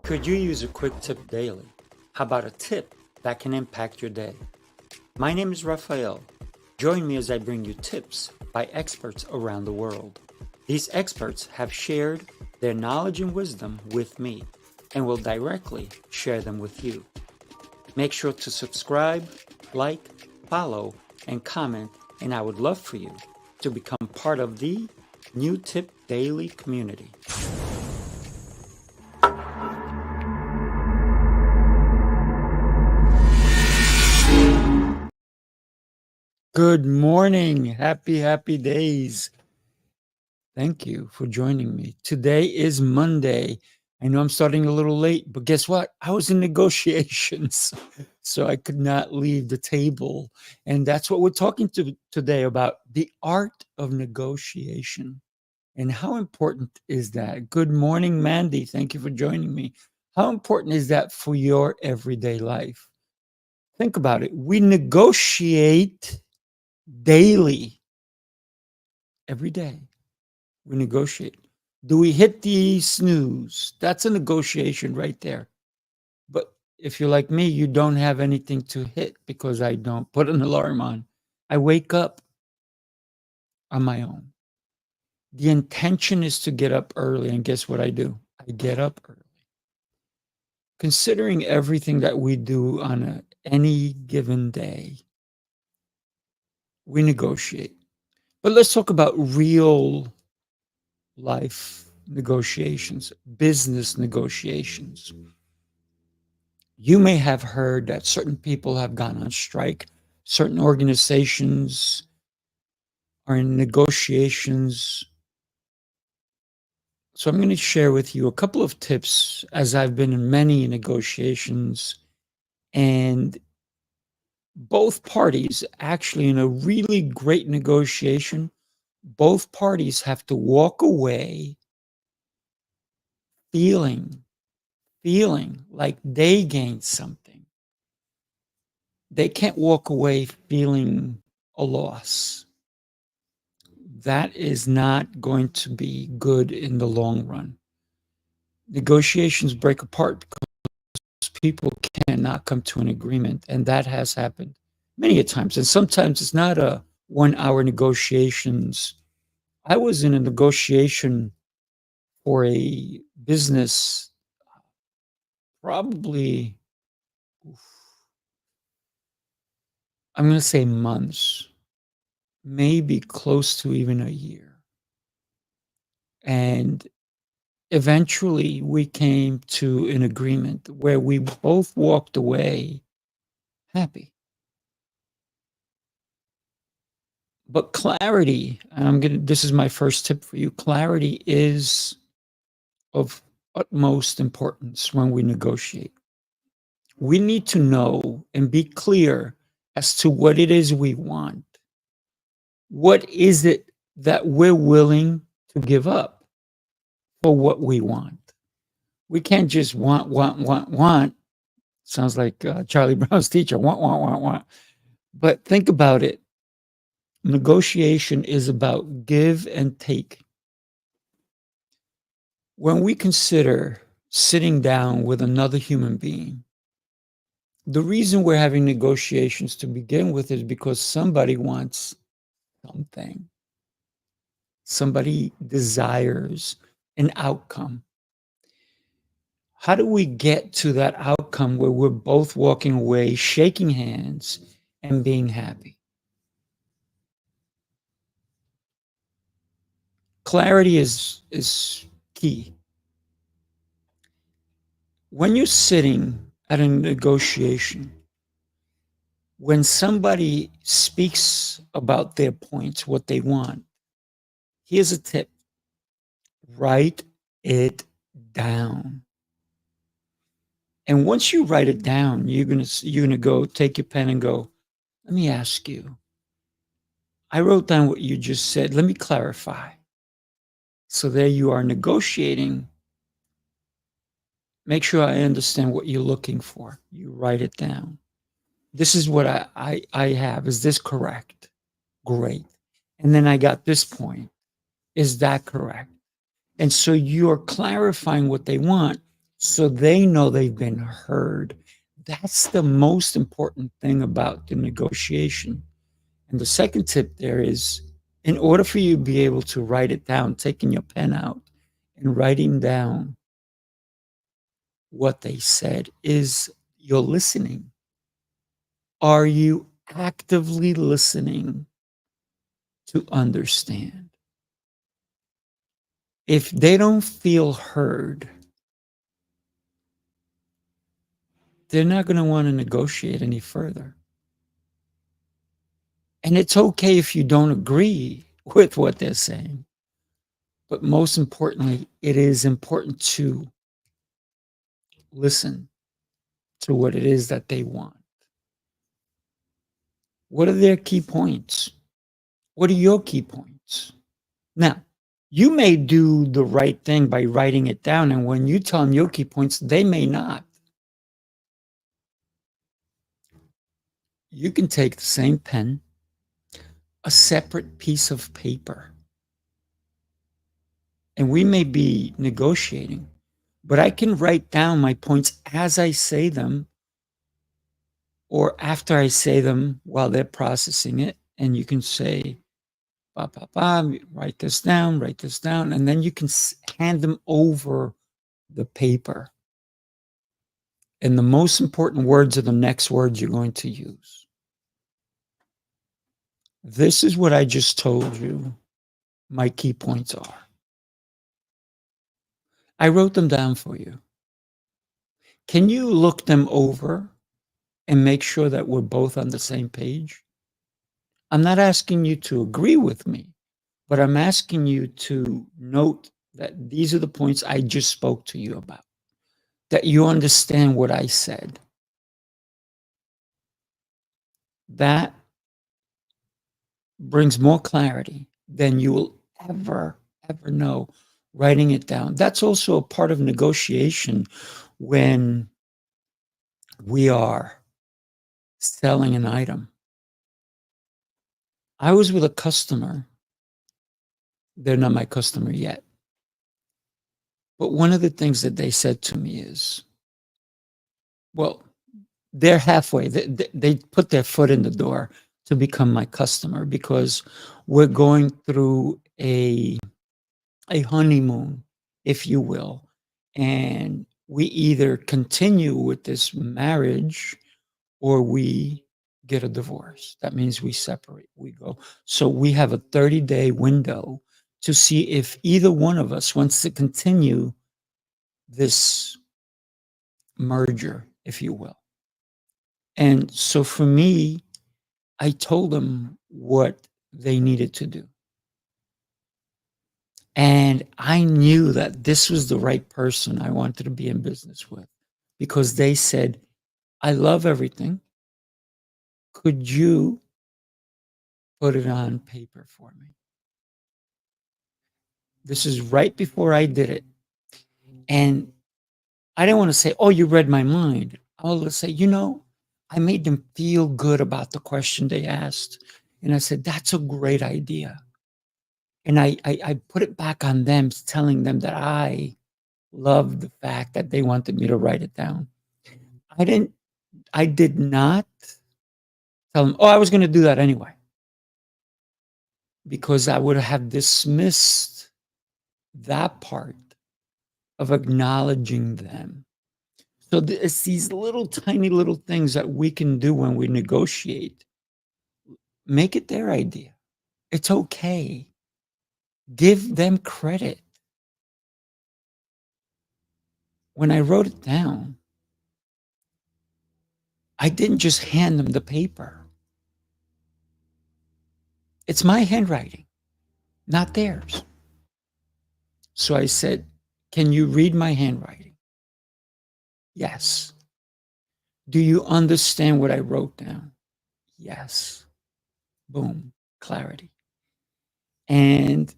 Could you use a quick tip daily? How about a tip that can impact your day? My name is Raphael. Join me as I bring you tips by experts around the world. These experts have shared their knowledge and wisdom with me and will directly share them with you. Make sure to subscribe, like, follow, and comment, and I would love for you to become part of the New Tip Daily community. Good morning. Happy days. Thank you for joining me. Today is Monday. I know I'm starting a little late, but guess what? I was in negotiations, so I could not leave the table. And that's what we're talking today about, the art of negotiation. And how important is that? Good morning, Mandy. Thank you for joining me. How important is that for your everyday life? Think about it. We negotiate daily, every day. We negotiate. Do we hit the snooze? That's a negotiation right there. But if you're like me, you don't have anything to hit because I don't put an alarm on. I wake up on my own. The intention is to get up early, and guess what I do? I get up early. Considering everything that we do on any given day, we negotiate. But let's talk about real life negotiations, business negotiations. You may have heard that certain people have gone on strike, certain organizations are in negotiations. So I'm going to share with you a couple of tips as I've been in many negotiations, and both parties actually in a really great negotiation, both parties have to walk away feeling like they gained something. They can't walk away feeling a loss. That is not going to be good in the long run. Negotiations break apart because people cannot come to an agreement, and that has happened many a times. And sometimes it's not a 1 hour negotiations. I was in a negotiation for a business probably, I'm going to say months, maybe close to even a year. And eventually we came to an agreement where we both walked away happy. But clarity, and this is my first tip for you, clarity is of utmost importance when we negotiate. We need to know and be clear as to what it is we want. What is it that we're willing to give up for what we want? We can't just want. Sounds like Charlie Brown's teacher, want. But think about it. Negotiation is about give and take. When we consider sitting down with another human being, the reason we're having negotiations to begin with is because somebody wants something. Somebody desires an outcome. How do we get to that outcome where we're both walking away, shaking hands, and being happy? Clarity is key. When you're sitting at a negotiation, when somebody speaks about their points, what they want, here's a tip. Write it down. And once you write it down, you're gonna go take your pen and go, let me ask you. I wrote down what you just said. Let me clarify. So there you are negotiating. Make sure I understand what you're looking for. You write it down. This is what I have. Is this correct? Great. And then I got this point. Is that correct? And so you're clarifying what they want so they know they've been heard. That's the most important thing about the negotiation. And the second tip there is, in order for you to be able to write it down, taking your pen out and writing down what they said, is you're listening. Are you actively listening to understand? If they don't feel heard, they're not going to want to negotiate any further. And it's okay if you don't agree with what they're saying. But most importantly, it is important to listen to what it is that they want. What are their key points? What are your key points? Now, you may do the right thing by writing it down, and when you tell them your key points, they may not. You can take the same pen, a separate piece of paper, and we may be negotiating, but I can write down my points as I say them or after I say them while they're processing it. And you can say, ba, ba, ba, write this down, and then you can hand them over the paper. And the most important words are the next words you're going to use. This is what I just told you my key points are. I wrote them down for you. Can you look them over and make sure that we're both on the same page? I'm not asking you to agree with me, but I'm asking you to note that these are the points I just spoke to you about, that you understand what I said. That brings more clarity than you will ever know writing it down. That's also a part of negotiation when we are selling an item. I was with a customer. They're not my customer yet. But one of the things that they said to me is, well, they're halfway. They put their foot in the door to become my customer because we're going through a honeymoon, if you will. And we either continue with this marriage or we get a divorce. That means we separate, we go. So we have a 30-day window to see if either one of us wants to continue this merger, if you will. And so for me, I told them what they needed to do. And I knew that this was the right person I wanted to be in business with because they said, I love everything. Could you put it on paper for me? This is right before I did it. And I didn't want to say, oh, you read my mind. I was say, I made them feel good about the question they asked. And I said, that's a great idea. And I put it back on them, telling them that I loved the fact that they wanted me to write it down. I did not tell them, oh, I was going to do that anyway. Because I would have dismissed that part of acknowledging them. So it's these little tiny little things that we can do when we negotiate. Make it their idea. It's okay. Give them credit. When I wrote it down, I didn't just hand them the paper. It's my handwriting, not theirs. So I said, can you read my handwriting? Yes. Do you understand what I wrote down? Yes. Boom, clarity. And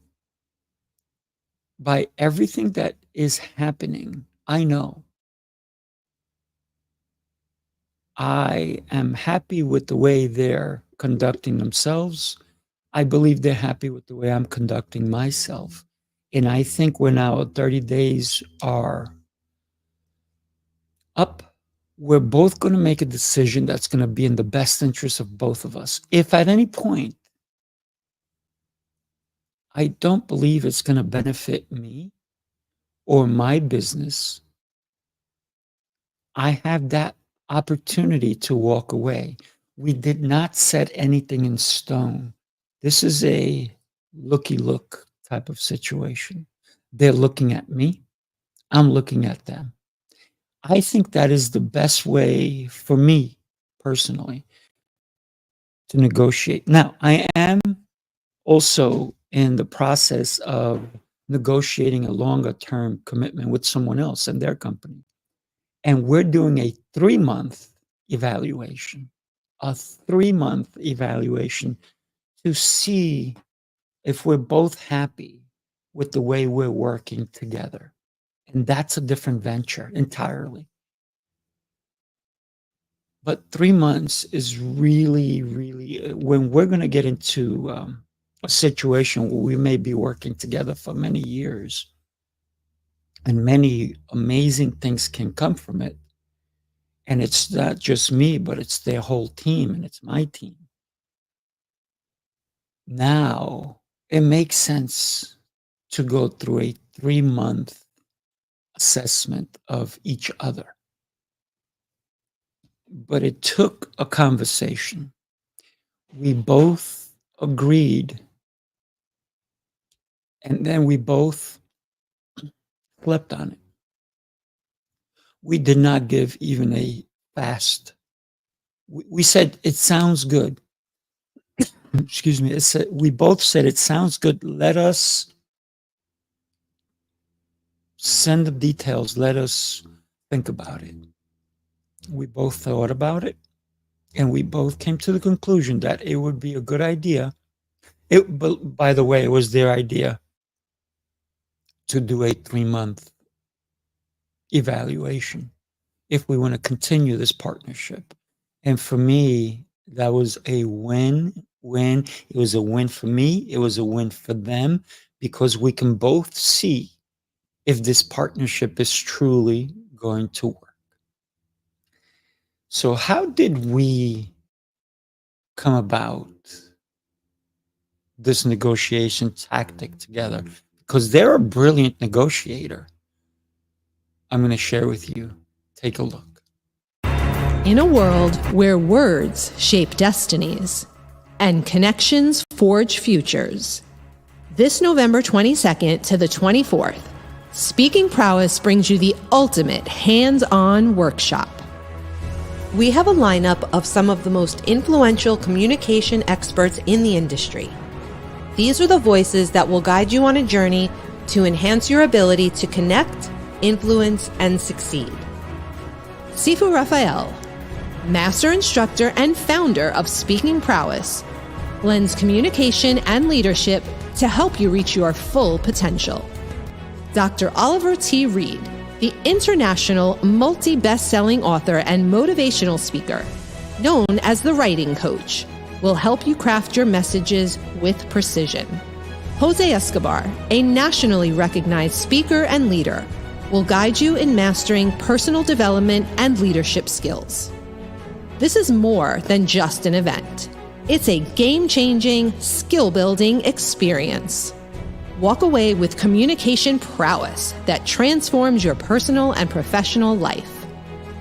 by everything that is happening, I know I am happy with the way they're conducting themselves. I believe they're happy with the way I'm conducting myself. And I think when our 30 days are up. We're both going to make a decision that's going to be in the best interest of both of us. If at any point I don't believe it's going to benefit me or my business, I have that opportunity to walk away. We did not set anything in stone. This is a looky look type of situation. They're looking at me, I'm looking at them. I think that is the best way for me personally to negotiate. Now, I am also in the process of negotiating a longer term commitment with someone else and their company. And we're doing a 3-month evaluation, a 3-month evaluation to see if we're both happy with the way we're working together. And that's a different venture entirely. But 3 months is really, really when we're going to get into a situation where we may be working together for many years and many amazing things can come from it. And it's not just me, but it's their whole team and it's my team. Now, it makes sense to go through a 3-month assessment of each other. But it took a conversation. We both agreed, and then we both slept on it. We did not give even a fast. We said, it sounds good. Excuse me. We both said, it sounds good. Let us send the details. Let us think about it. We both thought about it, and we both came to the conclusion that it would be a good idea. But by the way, it was their idea to do a 3-month evaluation if we want to continue this partnership. And for me, that was a win-win. It was a win for me. It was a win for them because we can both see if this partnership is truly going to work. So how did we come about this negotiation tactic together? Because they're a brilliant negotiator. I'm going to share with you. Take a look. In a world where words shape destinies and connections forge futures, this November 22nd to the 24th, Speaking Prowess brings you the ultimate hands-on workshop. We have a lineup of some of the most influential communication experts in the industry. These are the voices that will guide you on a journey to enhance your ability to connect, influence, and succeed. Sifu Raphael, master instructor and founder of Speaking Prowess, blends communication and leadership to help you reach your full potential. Dr. Oliver T. Reed, the international multi-best-selling author and motivational speaker, known as the Writing Coach, will help you craft your messages with precision. Jose Escobar, a nationally recognized speaker and leader, will guide you in mastering personal development and leadership skills. This is more than just an event. It's a game-changing, skill-building experience. Walk away with communication prowess that transforms your personal and professional life.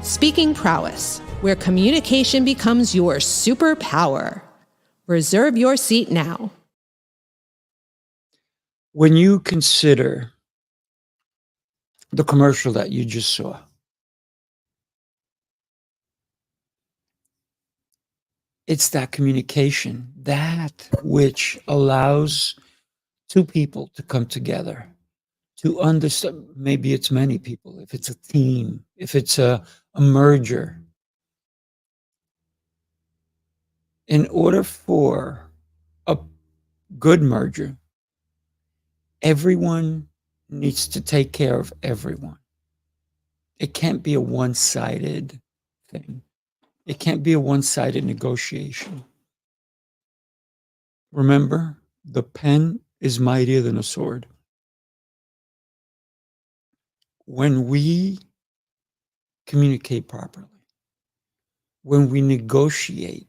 Speaking Prowess, where communication becomes your superpower. Reserve your seat now. When you consider the commercial that you just saw, it's that communication, that which allows two people to come together, to understand. Maybe it's many people, if it's a team, if it's a merger. In order for a good merger, everyone needs to take care of everyone. It can't be a one-sided thing. It can't be a one-sided negotiation. Remember, the pen is mightier than a sword. When we communicate properly, when we negotiate,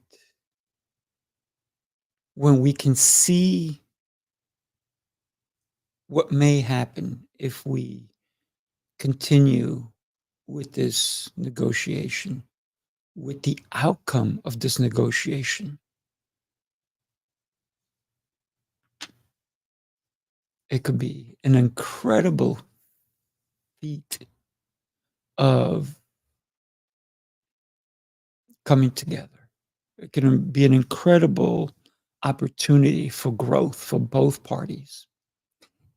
when we can see what may happen if we continue with this negotiation, with the outcome of this negotiation. It could be an incredible feat of coming together. It can be an incredible opportunity for growth for both parties.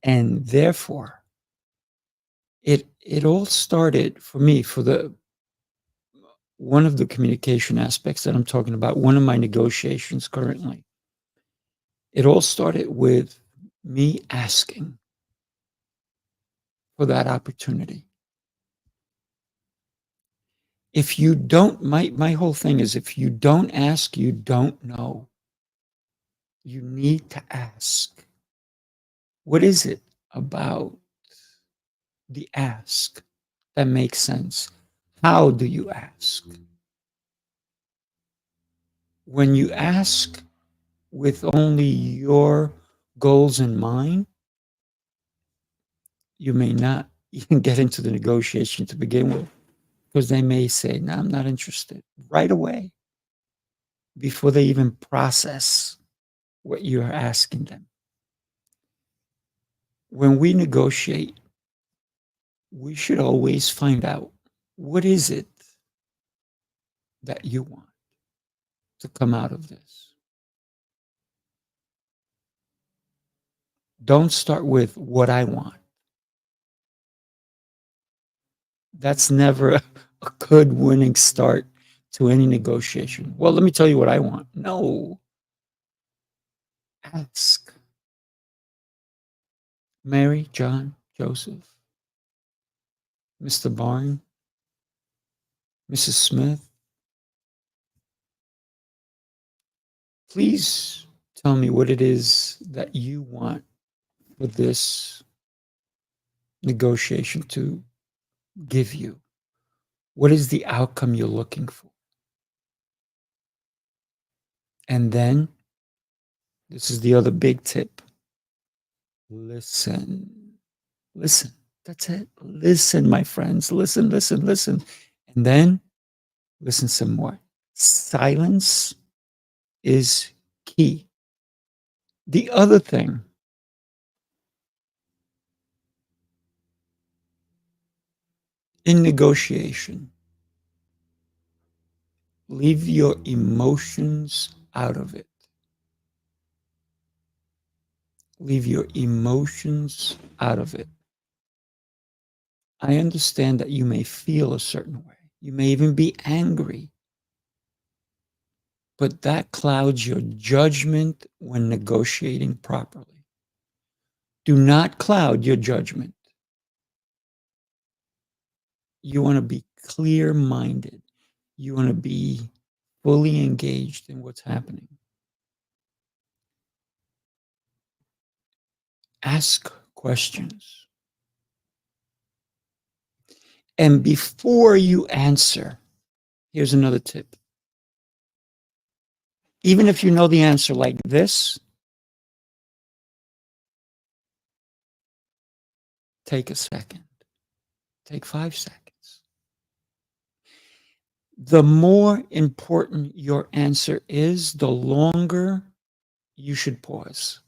And therefore, it all started for me, for the one of the communication aspects that I'm talking about, one of my negotiations currently. It all started with me asking for that opportunity. If you don't, my whole thing is, if you don't ask, you don't know. You need to ask. What is it about the ask that makes sense? How do you ask? When you ask with only your goals in mind, you may not even get into the negotiation to begin with, because they may say, no, I'm not interested right away, before they even process what you're asking them. When we negotiate, we should always find out, what is it that you want to come out of this? Don't start with what I want. That's never a good winning start to any negotiation. Well, let me tell you what I want. No. Ask. Mary, John, Joseph, Mr. Barn, Mrs. Smith, please tell me what it is that you want for this negotiation to give you. What is the outcome you're looking for? And then, this is the other big tip. Listen. Listen. That's it. Listen, my friends. Listen, listen, listen. And then listen some more. Silence is key. The other thing, in negotiation, leave your emotions out of it. Leave your emotions out of it. I understand that you may feel a certain way. You may even be angry. But that clouds your judgment when negotiating properly. Do not cloud your judgment. You want to be clear-minded. You want to be fully engaged in what's happening. Ask questions. And before you answer, here's another tip. Even if you know the answer like this, take a second. Take 5 seconds. The more important your answer is, the longer you should pause.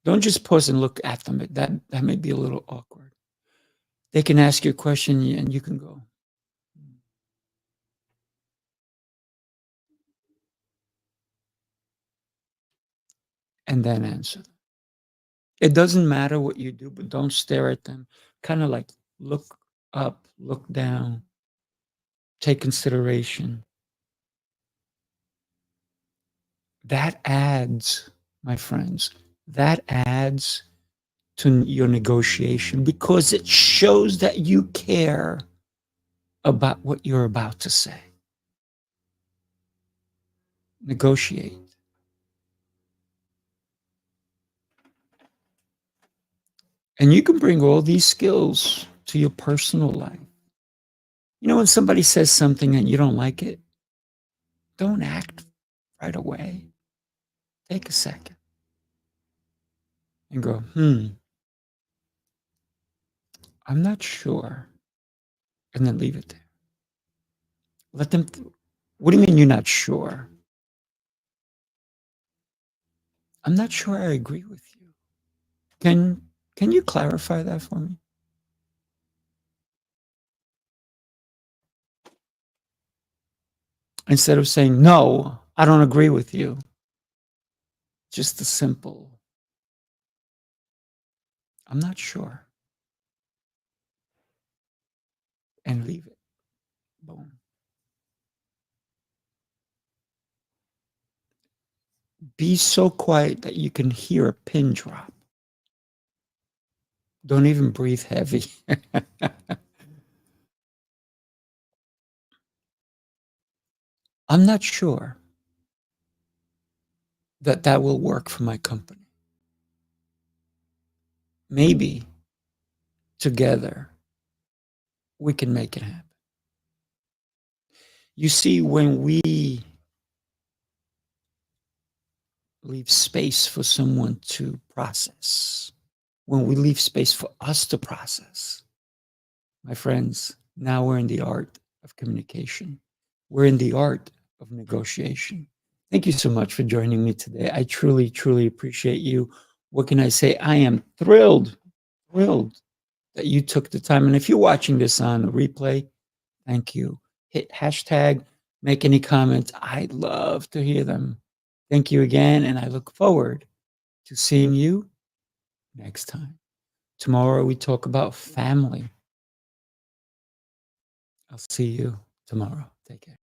Don't just pause and look at them. That may be a little awkward. They can ask you a question and you can go. And then answer them. It doesn't matter what you do, but don't stare at them. Kind of like look up, look down, take consideration. That adds, my friends, that adds to your negotiation, because it shows that you care about what you're about to say. Negotiate. And you can bring all these skills to your personal life. You know, when somebody says something and you don't like it, don't act right away. Take a second and go, I'm not sure. And then leave it there. Let them, what do you mean you're not sure? I'm not sure I agree with you. Can you clarify that for me? Instead of saying, no, I don't agree with you. Just a simple, I'm not sure. And leave it. Boom. Be so quiet that you can hear a pin drop. Don't even breathe heavy. I'm not sure that that will work for my company. Maybe together we can make it happen. You see, when we leave space for someone to process, when we leave space for us to process, my friends, now we're in the art of communication. We're in the art of negotiation. Thank you so much for joining me today. I truly, truly appreciate you. What can I say? I am thrilled that you took the time. And if you're watching this on a replay, thank you. Hit hashtag, make any comments. I'd love to hear them. Thank you again. And I look forward to seeing you next time. Tomorrow we talk about family. I'll see you tomorrow. Take care.